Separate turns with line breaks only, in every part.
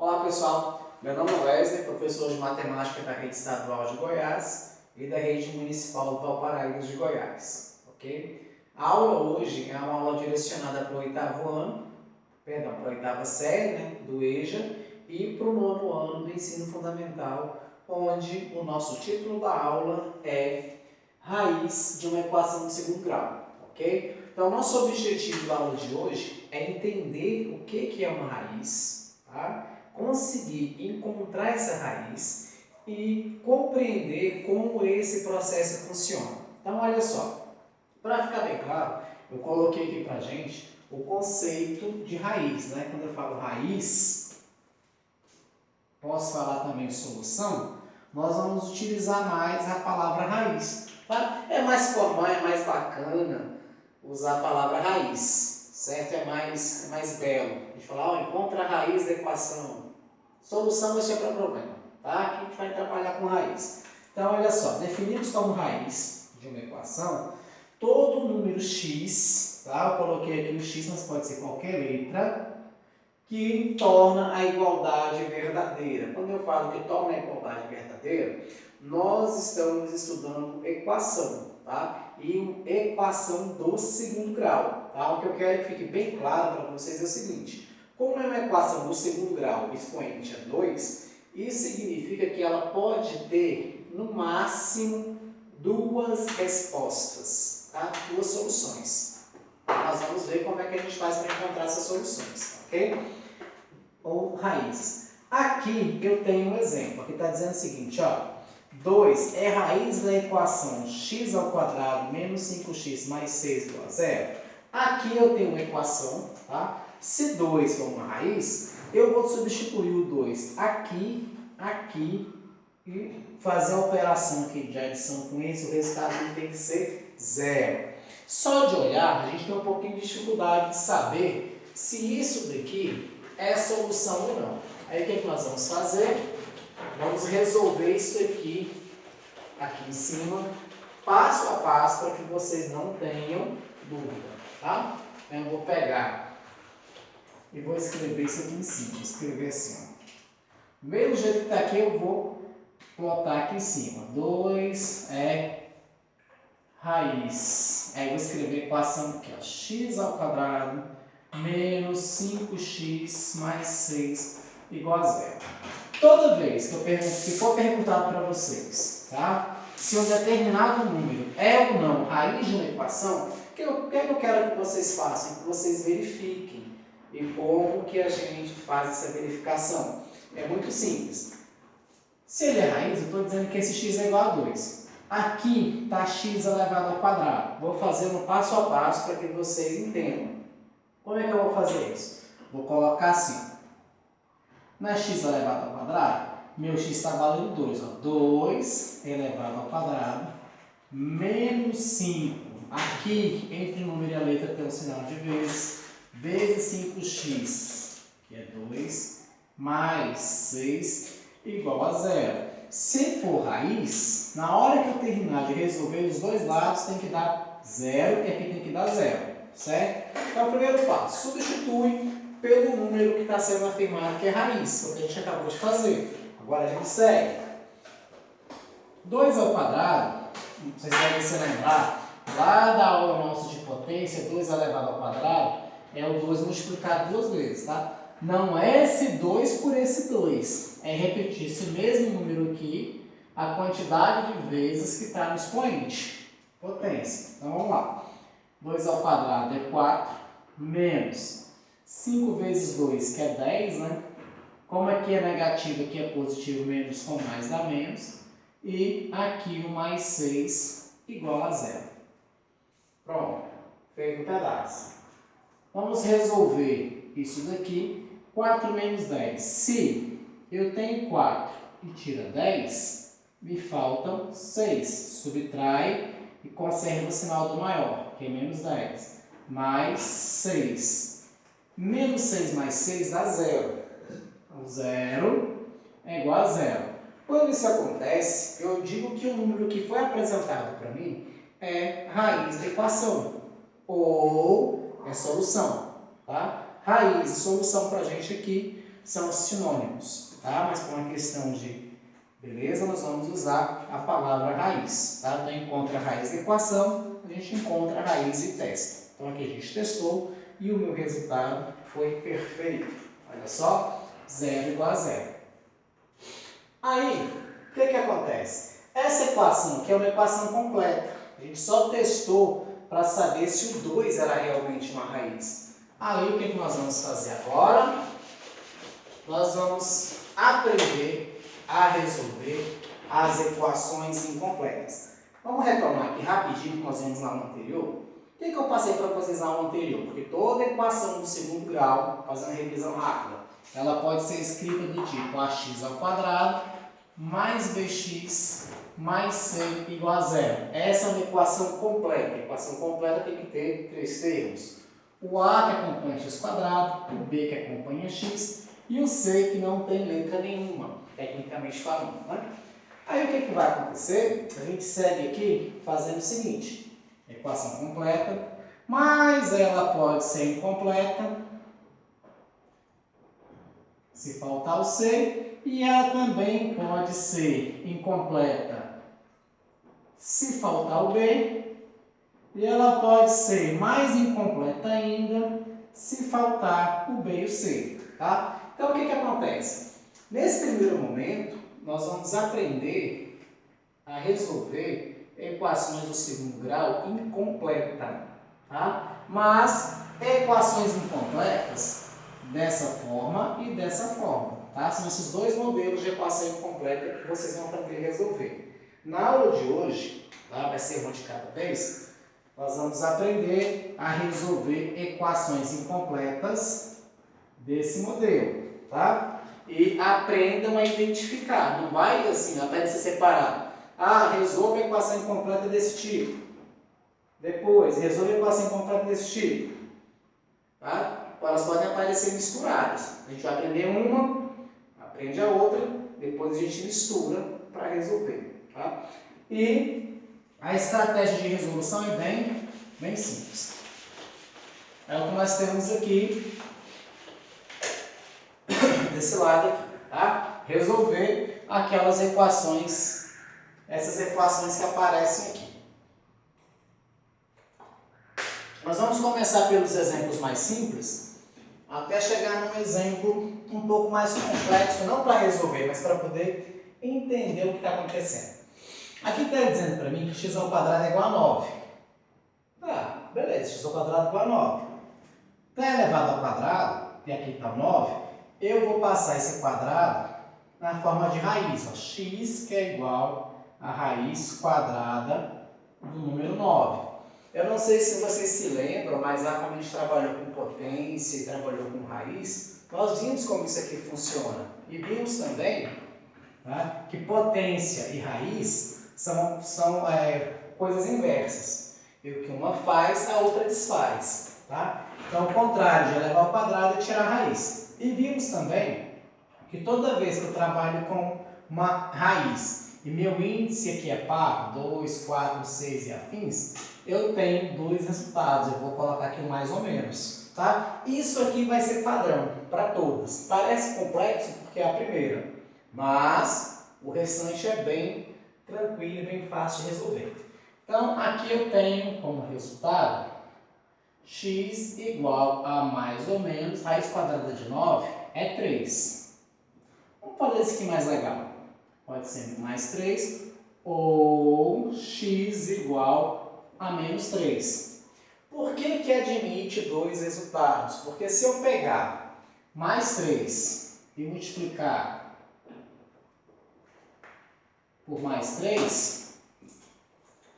Olá pessoal, meu nome é Wesley, professor de matemática da Rede Estadual de Goiás e da Rede Municipal do Valparaíba de Goiás, ok? A aula hoje é uma aula direcionada para o para a oitava série, né, do EJA e para o nono ano do ensino fundamental, onde o nosso título da aula é Raiz de uma equação de segundo grau, ok? Então, nosso objetivo da aula de hoje é entender o que é uma raiz, tá? Conseguir encontrar essa raiz e compreender como esse processo funciona. Então, olha só, para ficar bem claro, eu coloquei aqui para a gente o conceito de raiz, né? Quando eu falo raiz, posso falar também solução, nós vamos utilizar mais a palavra raiz, tá? É mais formal, é mais bacana usar a palavra raiz, certo? É mais belo. A gente fala, encontra a raiz da equação. Solução vai ser para problema, tá? Aqui a gente vai trabalhar com raiz. Então, olha só, definimos como raiz de uma equação todo número x, tá? Eu coloquei aqui o x, mas pode ser qualquer letra, que torna a igualdade verdadeira. Quando eu falo que torna a igualdade verdadeira, nós estamos estudando equação, tá? E equação do segundo grau, tá? O que eu quero que fique bem claro para vocês é o seguinte: como é uma equação do segundo grau, expoente é 2, isso significa que ela pode ter, no máximo, duas respostas, tá? Duas soluções. Nós vamos ver como é que a gente faz para encontrar essas soluções, ok? Ou raízes. Aqui eu tenho um exemplo, aqui está dizendo o seguinte, ó. 2 é raiz da equação x ao quadrado menos 5x mais 6 igual a 0. Aqui eu tenho uma equação, tá? Se 2 for uma raiz, eu vou substituir o 2 aqui e fazer a operação aqui de adição com isso, o resultado tem que ser 0. Só de olhar, a gente tem um pouquinho de dificuldade de saber se isso daqui é solução ou não. Aí o que nós vamos fazer? Vamos resolver isso aqui em cima, passo a passo, para que vocês não tenham dúvida, tá? Então, eu vou pegar e vou escrever isso aqui em cima. Vou escrever assim, ó. Do mesmo jeito que está aqui, eu vou plotar aqui em cima. 2 é raiz. Aí eu vou escrever a equação aqui, ó. X ao quadrado menos 5x mais 6 igual a 0. Toda vez que for perguntado para vocês, tá? Se um determinado número é ou não raiz de uma equação, o que eu quero que vocês façam? Que vocês verifiquem. E como que a gente faz essa verificação? É muito simples. Se ele é raiz, eu estou dizendo que esse x é igual a 2. Aqui está x elevado ao quadrado. Vou fazer no passo a passo para que vocês entendam. Como é que eu vou fazer isso? Vou colocar assim. Não é x elevado ao quadrado? Meu x está valendo 2. 2 elevado ao quadrado menos 5. Aqui, entre o número e a letra, tem o sinal de vezes. Vezes 5x, que é 2, mais 6, igual a 0. Se for raiz, na hora que eu terminar de resolver os dois lados, tem que dar 0 e aqui tem que dar 0, certo? Então, o primeiro passo, substitui pelo número que está sendo afirmado que é raiz, o que a gente acabou de fazer. Agora a gente segue. 2 ao quadrado, vocês devem se lembrar, lá da aula nossa de potência, 2 elevado ao quadrado, é o 2 multiplicado duas vezes, tá? Não é esse 2 por esse 2. É repetir esse mesmo número aqui, a quantidade de vezes que está no expoente. Potência. Então, vamos lá. 2 ao quadrado é 4, menos 5 vezes 2, que é 10, né? Como aqui é negativo, aqui é positivo, menos com mais dá menos. E aqui o mais 6 igual a 0. Pronto. Feito um pedaço. Vamos resolver isso daqui. 4 menos 10. Se eu tenho 4 e tira 10, me faltam 6. Subtrai e conserva o sinal do maior, que é menos 10. Mais 6. Menos 6 mais 6 dá 0. Então, 0 é igual a 0. Quando isso acontece, eu digo que o número que foi apresentado para mim é raiz da equação. Ou é solução, tá? Raiz e solução para a gente aqui são sinônimos, tá? Mas por uma questão de beleza, nós vamos usar a palavra raiz, tá? Então, encontra a raiz da equação, a gente encontra a raiz e testa. Então, aqui a gente testou e o meu resultado foi perfeito. Olha só, 0 igual a 0. Aí, o que acontece? Essa equação aqui é uma equação completa. A gente só testou para saber se o 2 era realmente uma raiz. Aí, o que nós vamos fazer agora? Nós vamos aprender a resolver as equações incompletas. Vamos retomar aqui rapidinho que nós vimos lá no anterior. O que eu passei para vocês lá no anterior? Porque toda equação do segundo grau, fazendo a revisão rápida, ela pode ser escrita do tipo ax ao quadrado mais bx mais c igual a 0. Essa é uma equação completa. A equação completa tem que ter 3 termos. O a que acompanha x quadrado, o b que acompanha x e o c que não tem letra nenhuma, tecnicamente falando, né? Aí o que vai acontecer? A gente segue aqui fazendo o seguinte: equação completa, mas ela pode ser incompleta se faltar o c, e ela também pode ser incompleta se faltar o b, e ela pode ser mais incompleta ainda se faltar o b e o c, tá? Então, o que acontece? Nesse primeiro momento, nós vamos aprender a resolver equações do segundo grau incompleta, tá? Mas equações incompletas dessa forma e dessa forma, tá? São esses dois modelos de equação incompleta que vocês vão aprender a resolver. Na aula de hoje, tá? Vai ser uma de cada vez, nós vamos aprender a resolver equações incompletas desse modelo, tá? E aprendam a identificar. Não vai assim, até se separar. Ah, resolva a equação incompleta desse tipo. Depois, resolva a equação incompleta desse tipo. Tá? Elas podem aparecer misturadas. A gente vai aprender uma, aprende a outra, depois a gente mistura para resolver. Tá? E a estratégia de resolução é bem simples. É o que nós temos aqui desse lado aqui, tá? Resolver aquelas equações, essas equações que aparecem aqui. Nós vamos começar pelos exemplos mais simples, até chegar num exemplo um pouco mais complexo, não para resolver, mas para poder entender o que está acontecendo. Aqui está dizendo para mim que x ao quadrado é igual a 9. Tá, beleza, x ao quadrado é igual a 9. Está elevado ao quadrado, e aqui está o 9, eu vou passar esse quadrado na forma de raiz. Ó, x que é igual a raiz quadrada do número 9. Eu não sei se vocês se lembram, mas lá quando a gente trabalhou com potência e trabalhou com raiz, nós vimos como isso aqui funciona. E vimos também, tá, que potência e raiz são coisas inversas. E o que uma faz, a outra desfaz. Tá? Então, o contrário de elevar ao quadrado é tirar a raiz. E vimos também que toda vez que eu trabalho com uma raiz e meu índice aqui é par, 2, 4, 6 e afins, eu tenho dois resultados. Eu vou colocar aqui mais ou menos. Tá? Isso aqui vai ser padrão para todas. Parece complexo porque é a primeira, mas o restante é bem tranquilo e bem fácil de resolver. Então, aqui eu tenho como resultado x igual a mais ou menos, raiz quadrada de 9 é 3. Vamos fazer esse aqui mais legal. Pode ser mais 3 ou x igual a menos 3. Por que admite dois resultados? Porque se eu pegar mais 3 e multiplicar por mais 3,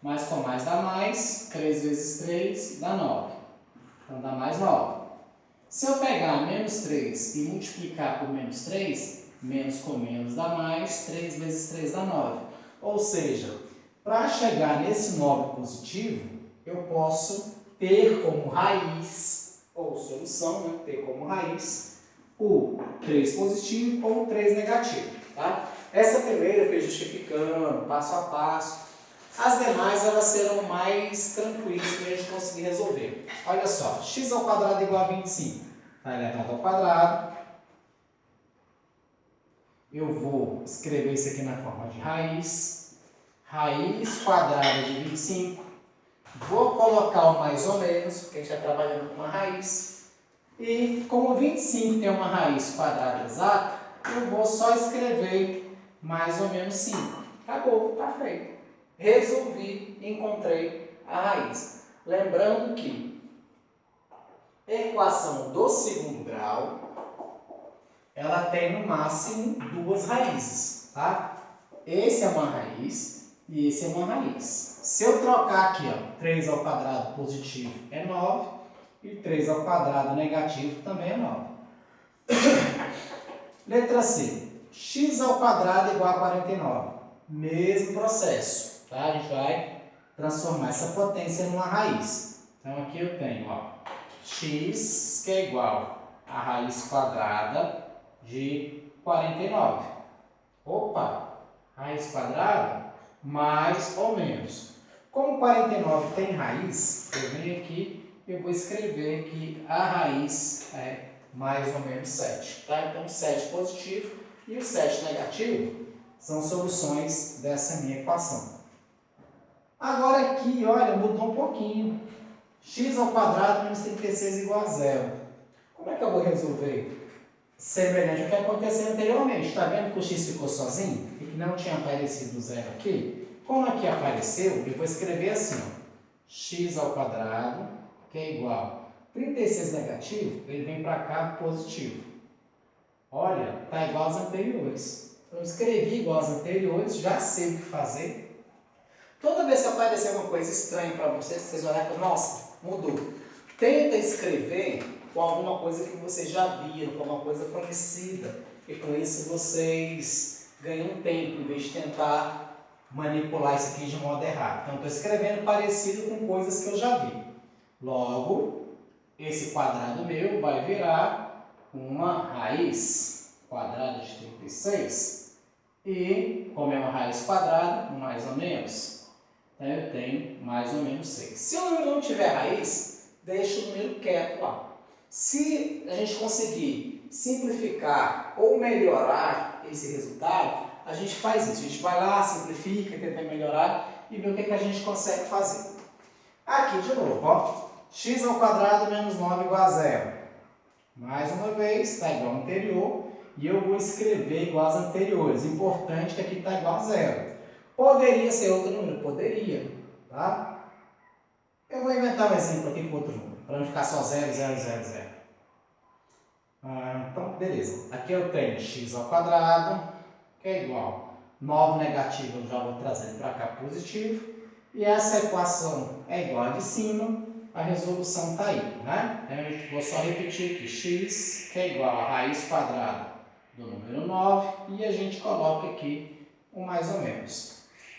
mais com mais dá mais, 3 vezes 3 dá 9. Então dá mais 9. Se eu pegar menos 3 e multiplicar por menos 3, menos com menos dá mais, 3 vezes 3 dá 9. Ou seja, para chegar nesse 9 positivo, eu posso ter como raiz, ou solução, né? Ter como raiz, o 3 positivo ou o 3 negativo. Tá? Essa primeira eu fui justificando, passo a passo. As demais, elas serão mais tranquilas para a gente conseguir resolver. Olha só, x ao quadrado é igual a 25. Está elevado ao quadrado. eu vou escrever isso aqui na forma de raiz. Raiz quadrada de 25. Vou colocar o mais ou menos, porque a gente está trabalhando com uma raiz. E como 25 tem uma raiz quadrada exata, eu vou só escrever mais ou menos 5. Acabou, está feito. Resolvi, encontrei a raiz. Lembrando que equação do segundo grau, ela tem no máximo duas raízes, tá? Esse é uma raiz e esse é uma raiz. Se eu trocar aqui, ó, 3 ao quadrado positivo é 9 e 3 ao quadrado negativo também é 9. Letra C. X ao quadrado igual a 49. Mesmo processo, tá? A gente vai transformar essa potência numa raiz. Então aqui eu tenho, ó, x que é igual a raiz quadrada de 49. Opa! Raiz quadrada mais ou menos. Como 49 tem raiz, eu venho aqui e eu vou escrever que a raiz é mais ou menos 7. Tá? Então 7 positivo e o 7 negativo são soluções dessa minha equação. Agora aqui, olha, mudou um pouquinho. X ao quadrado menos 36 igual a 0. Como é que eu vou resolver? Semelhante ao que aconteceu anteriormente. Está vendo que o x ficou sozinho? E que não tinha aparecido o zero aqui? Como aqui apareceu, eu vou escrever assim, ó, x ao quadrado, que é igual a 36 negativo, ele vem para cá positivo. Olha, está igual aos anteriores. Então, eu escrevi igual aos anteriores, já sei o que fazer. Toda vez que aparecer uma coisa estranha para vocês, vocês vão olhar e falar, nossa, mudou. Tenta escrever com alguma coisa que vocês já viram, com alguma coisa conhecida. E com isso vocês ganham tempo, em vez de tentar manipular isso aqui de modo errado. Então, estou escrevendo parecido com coisas que eu já vi. Logo, esse quadrado meu vai virar uma raiz quadrada de 36. E, como é uma raiz quadrada, mais ou menos, então eu tenho mais ou menos 6. Se o número não tiver raiz, deixa o número quieto lá. Se a gente conseguir simplificar ou melhorar esse resultado, a gente faz isso. A gente vai lá, simplifica, tenta melhorar e vê o que a gente consegue fazer. Aqui de novo, ó, x ao quadrado menos 9 igual a 0. Mais uma vez, está igual ao anterior e eu vou escrever igual aos anteriores. Importante que aqui está igual a 0. Poderia ser outro número? Poderia, tá? Eu vou inventar um exemplo aqui com outro número, para não ficar só 0, 0, 0, 0. Então, beleza. Aqui eu tenho x ao quadrado, que é igual a 9 negativo, eu já vou trazendo para cá positivo. E essa equação é igual a de cima, a resolução está aí, né? Eu vou só repetir aqui, x que é igual a raiz quadrada do número 9, e a gente coloca aqui o mais ou menos.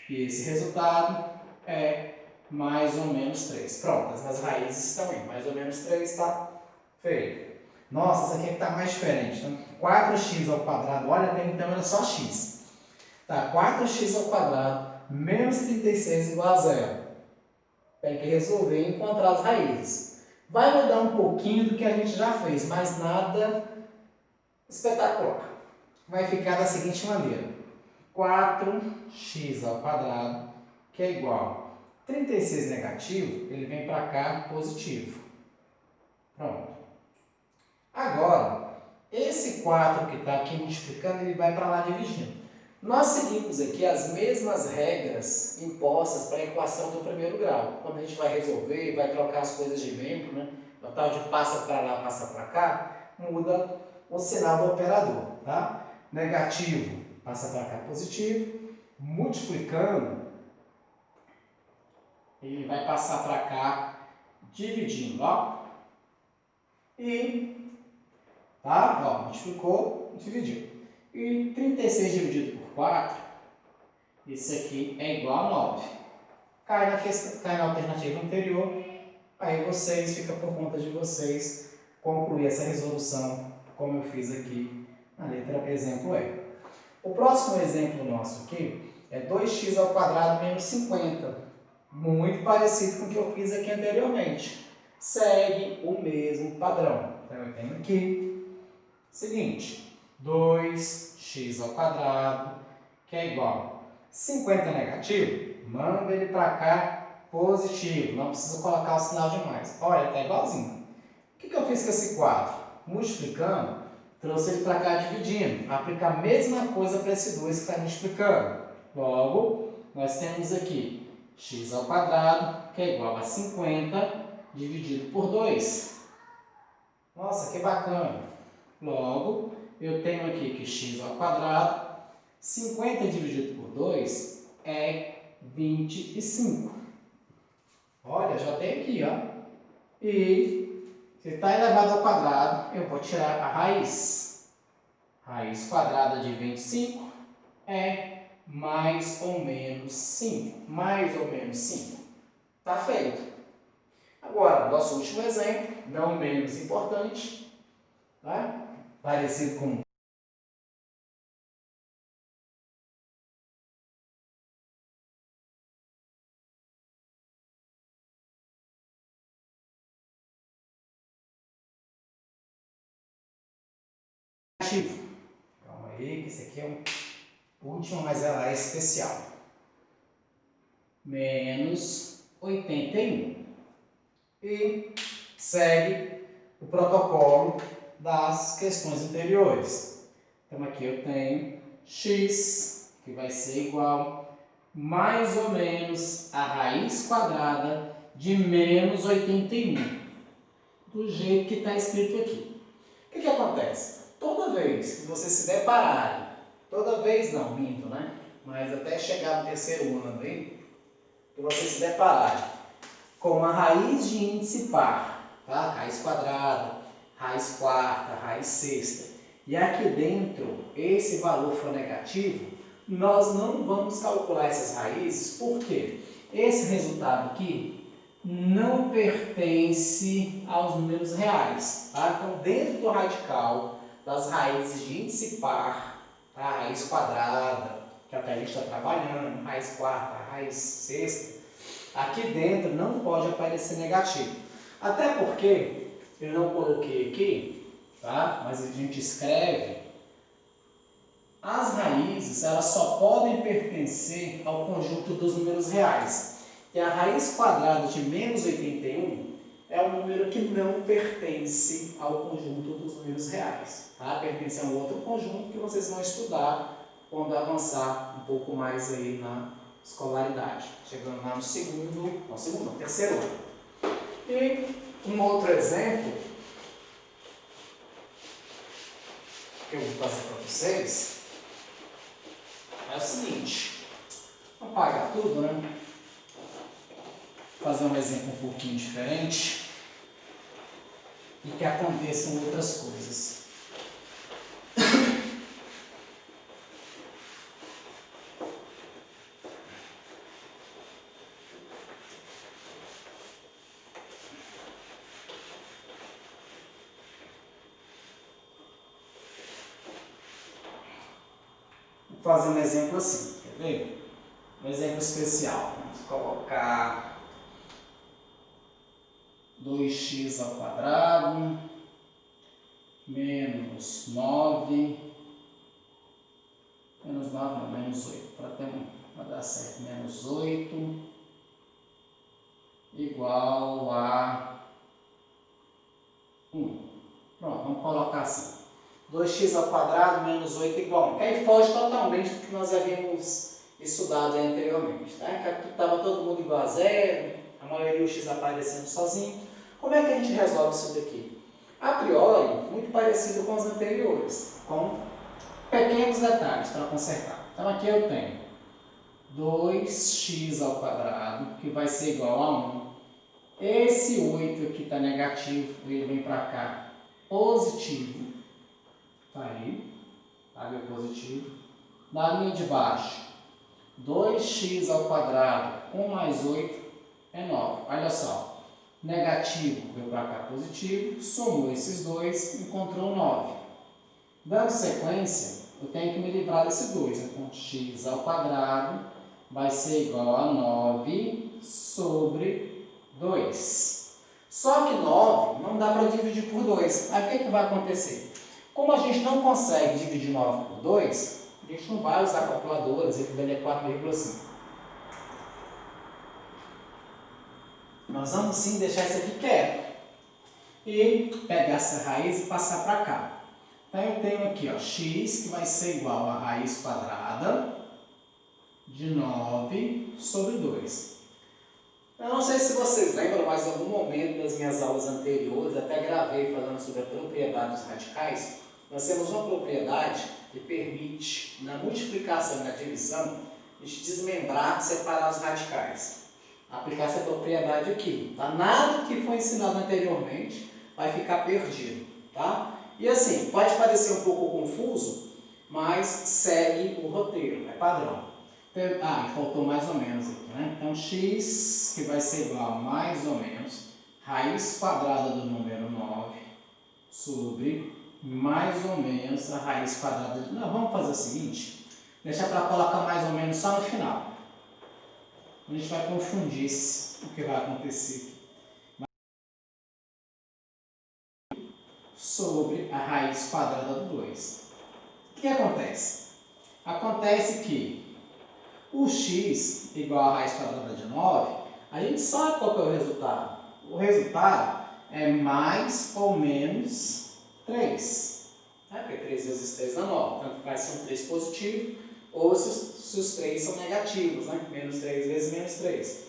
E esse resultado é mais ou menos 3. Pronto, as raízes estão aí, mais ou menos 3 está feito. Nossa, essa aqui está mais diferente. Então, 4x ao quadrado, olha, até então era só x. Tá, 4x ao quadrado menos 36 igual a 0. Tem que resolver e encontrar as raízes. Vai mudar um pouquinho do que a gente já fez, mas nada espetacular. Vai ficar da seguinte maneira. 4x ao quadrado, que é igual a 36 negativo, ele vem para cá positivo. Pronto. Agora, esse 4 que está aqui multiplicando, ele vai para lá dividindo. Nós seguimos aqui as mesmas regras impostas para a equação do primeiro grau. Quando a gente vai resolver, vai trocar as coisas de membro, né? O tal de passa para lá, passa para cá, muda o sinal do operador, tá? Negativo passa para cá positivo, multiplicando, ele vai passar para cá dividindo, ó. E, tá? Ó, multiplicou, dividiu. E 36 dividido por 4, isso aqui é igual a 9. Cai na alternativa anterior, aí vocês, fica por conta de vocês concluir essa resolução, como eu fiz aqui na letra exemplo E. O próximo exemplo nosso aqui é 2x ao quadrado menos 50. Muito parecido com o que eu fiz aqui anteriormente. Segue o mesmo padrão. Então eu tenho aqui, seguinte, 2x ao quadrado, que é igual. 50 negativo, manda ele para cá positivo. Não precisa colocar o sinal de mais. Olha, está igualzinho. O que eu fiz com esse 4? Multiplicando, trouxe ele para cá dividindo. Aplicar a mesma coisa para esse 2 que está multiplicando. Logo, nós temos aqui x ao quadrado, que é igual a 50 dividido por 2. Nossa, que bacana! Logo, eu tenho aqui que x ao quadrado, 50 dividido por 2 é 25. Olha, já tem aqui, ó. E se está elevado ao quadrado, eu vou tirar a raiz. Raiz quadrada de 25 é mais ou menos 5. Mais ou menos 5. Tá feito. Agora, nosso último exemplo, não menos importante, tá? Parecido com negativo. Calma aí, que esse aqui é o último, mas ela é especial. Menos 81. E segue o protocolo das questões anteriores. Então aqui eu tenho x, que vai ser igual mais ou menos a raiz quadrada de menos 81. Do jeito que está escrito aqui. O que acontece? Toda vez que você se deparar, toda vez não, minto, né? Mas até chegar no terceiro ano aí, que você se deparar com a raiz de índice par, tá? Raiz quadrada, raiz quarta, raiz sexta, e aqui dentro esse valor for negativo, nós não vamos calcular essas raízes, porque esse resultado aqui não pertence aos números reais, tá? Então, dentro do radical das raízes de índice par, tá? Raiz quadrada, que até a gente está trabalhando, raiz quarta, raiz sexta, aqui dentro não pode aparecer negativo. Até porque eu não coloquei aqui, tá? Mas a gente escreve. As raízes, elas só podem pertencer ao conjunto dos números reais. E a raiz quadrada de menos 81 é um número que não pertence ao conjunto dos números reais. Tá? Pertence a um outro conjunto que vocês vão estudar quando avançar um pouco mais aí na escolaridade. Chegando lá no terceiro ano. E um outro exemplo que eu vou fazer para vocês é o seguinte. Vamos apagar tudo, né? Fazer um exemplo um pouquinho diferente e que aconteçam outras coisas. Vou fazer um exemplo assim, quer ver? Um exemplo especial. Vamos colocar 2x ao quadrado menos 9, menos 9 não, menos 8, para dar certo, menos 8 igual a 1. Pronto, vamos colocar assim. 2x ao quadrado menos 8 igual a 1. Que aí foge totalmente do que nós havíamos estudado anteriormente. Tá? Que estava todo mundo igual a zero, a maioria o x aparecendo sozinho. Como é que a gente resolve isso daqui? A priori, muito parecido com os anteriores, com pequenos detalhes para consertar. Então aqui eu tenho 2x ao quadrado, que vai ser igual a 1. Esse 8 aqui está negativo, ele vem para cá positivo. Tá aí, tá meu positivo. Na linha de baixo, 2x ao quadrado, 1 mais 8 é 9. Olha só. Negativo veio para cá positivo, somou esses dois, encontrou 9. Dando sequência, eu tenho que me livrar desse 2. Então, x ao quadrado vai ser igual a 9 sobre 2. Só que 9 não dá para dividir por 2. Aí o que vai acontecer? Como a gente não consegue dividir 9 por 2, a gente não vai usar a calculadora, dizer que o é 4,5. Nós vamos sim deixar isso aqui quieto. E pegar essa raiz e passar para cá. Então eu tenho aqui, ó, x que vai ser igual a raiz quadrada de 9 sobre 2. Eu não sei se vocês lembram, mas em algum momento das minhas aulas anteriores, até gravei falando sobre a propriedade dos radicais. Nós temos uma propriedade que permite, na multiplicação e na divisão, a gente desmembrar, separar os radicais. Aplicar essa propriedade aqui. Tá? Nada que foi ensinado anteriormente vai ficar perdido. Tá? E assim, pode parecer um pouco confuso, mas segue o roteiro, é padrão. Então, e faltou mais ou menos aqui, né? Então, x que vai ser igual a mais ou menos raiz quadrada do número 9 sobre mais ou menos a raiz quadrada de... Não, vamos fazer o seguinte, deixar para colocar mais ou menos só no final. A gente vai confundir o que vai acontecer sobre a raiz quadrada do 2. O que acontece? Acontece que o x igual a raiz quadrada de 9, a gente sabe qual que é o resultado. O resultado é mais ou menos 3. Porque 3 vezes 3 dá 9. Tanto faz ser um 3 positivo, ou se os 3 são negativos, né? Menos 3 vezes menos 3.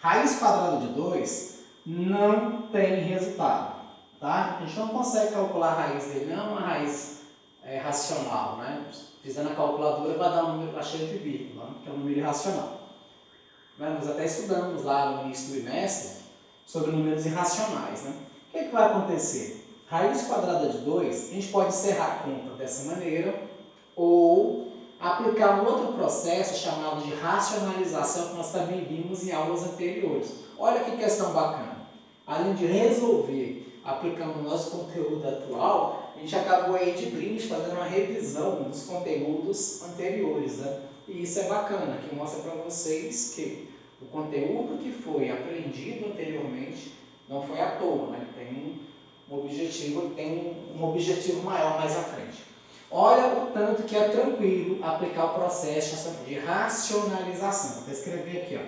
Raiz quadrada de 2 não tem resultado. Tá? A gente não consegue calcular a raiz dele, não é uma raiz racional, né? Fazendo a calculadora vai dar um número cheio de vírgula, né? Que é um número irracional. Nós até estudamos lá no início do bimestre sobre números irracionais. Né? O que vai acontecer? Raiz quadrada de 2, a gente pode encerrar a conta dessa maneira ou aplicar um outro processo chamado de racionalização que nós também vimos em aulas anteriores. Olha que questão bacana. Além de resolver aplicando o nosso conteúdo atual, a gente acabou aí de brinde fazendo uma revisão dos conteúdos anteriores, né? E isso é bacana, que mostra para vocês que o conteúdo que foi aprendido anteriormente não foi à toa, né? Tem um objetivo maior mais à frente. Olha o tanto que é tranquilo aplicar o processo de racionalização. Vou escrever aqui, ó.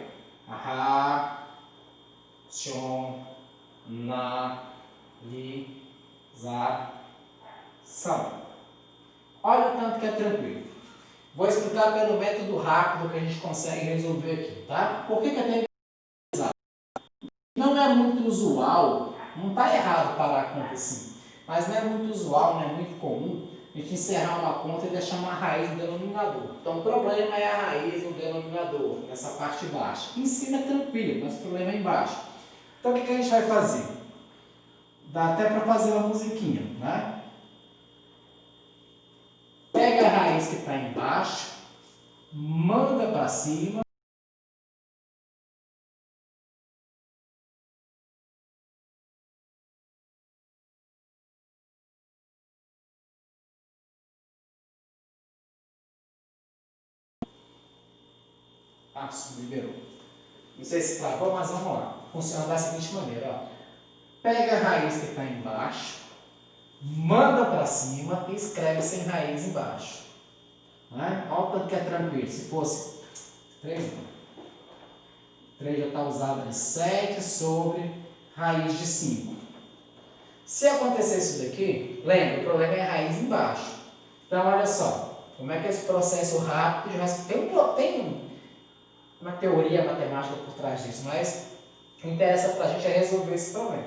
Racionalização. Olha o tanto que é tranquilo. Vou explicar pelo método rápido que a gente consegue resolver aqui, tá? Por que é tranquilizado? Não é muito usual, não está errado parar a conta assim, mas não é muito usual, não é muito comum a gente encerrar uma conta e deixar uma raiz no denominador. Então o problema é a raiz no denominador, nessa parte baixa. Em cima é tranquilo, mas o problema é embaixo. Então o que a gente vai fazer? Dá até para fazer uma musiquinha, né? Pega a raiz que está embaixo, manda para cima. Liberou. Não sei se travou, mas vamos lá. Funciona da seguinte maneira, ó. Pega a raiz que está embaixo, manda para cima e escreve sem raiz embaixo. Né? Olha o tanto que é tranquilo. Se fosse 3 já está usada de 7 sobre raiz de 5. Se acontecer isso daqui, lembra, o problema é a raiz embaixo. Então, olha só, como é que esse processo rápido tem uma teoria matemática por trás disso, mas o que interessa para a gente é resolver esse problema.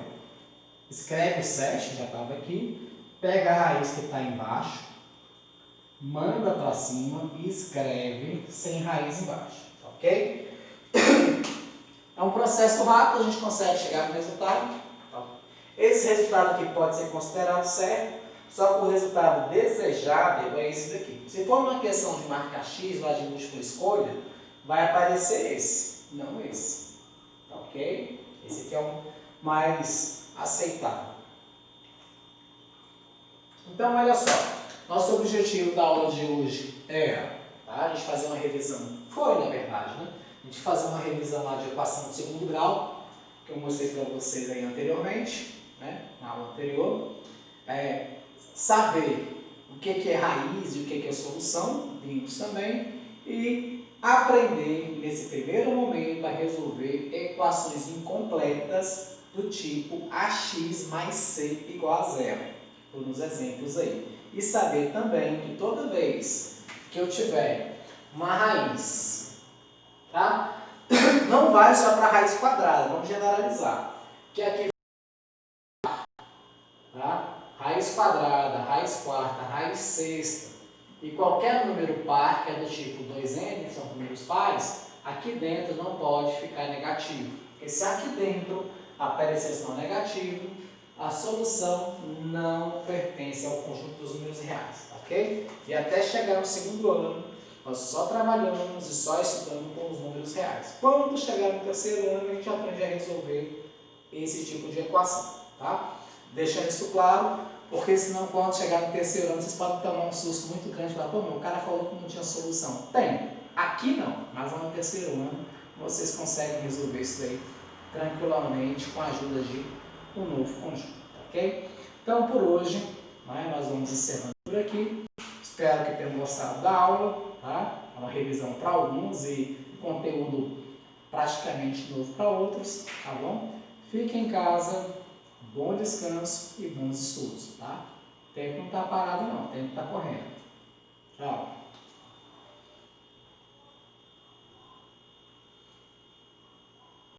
Escreve o 7, que já estava aqui, pega a raiz que está embaixo, manda para cima e escreve sem raiz embaixo, ok? É um processo rápido, a gente consegue chegar no resultado. Esse resultado aqui pode ser considerado certo, só que o resultado desejado é esse daqui. Se for uma questão de marcar X, lá de múltipla escolha, vai aparecer esse, não esse. Ok? Esse aqui é o mais aceitável. Então, olha só. Nosso objetivo da aula de hoje era a gente fazer uma revisão. Foi, na verdade, né? A gente fazer uma revisão lá de equação de segundo grau, que eu mostrei para vocês aí anteriormente, né? Na aula anterior. saber o que é raiz e o que é solução, vimos também, e aprender nesse primeiro momento a resolver equações incompletas do tipo ax mais c igual a zero, por uns exemplos aí. E saber também que toda vez que eu tiver uma raiz, tá? Não vale só para raiz quadrada, vamos generalizar. Que aqui, tá? Raiz quadrada, raiz quarta, raiz sexta e qualquer número par, que é do tipo 2n, que são números pares, aqui dentro não pode ficar negativo. Porque se aqui dentro aparecer sinal negativo, a solução não pertence ao conjunto dos números reais, ok? E até chegar no segundo ano, nós só trabalhamos e só estudamos com os números reais. Quando chegar no terceiro ano, a gente aprende a resolver esse tipo de equação, tá? Deixando isso claro, porque senão quando chegar no terceiro ano, vocês podem tomar um susto muito grande e falar, pô, o cara falou que não tinha solução. Tem. Aqui não, mas lá no terceiro ano, vocês conseguem resolver isso daí tranquilamente com a ajuda de um novo conjunto, ok? Então, por hoje, nós vamos encerrando por aqui. Espero que tenham gostado da aula, tá? É uma revisão para alguns e conteúdo praticamente novo para outros, tá bom? Fiquem em casa, bom descanso e bons estudos, tá? O tempo não está parado não, o tempo está correndo. Tchau!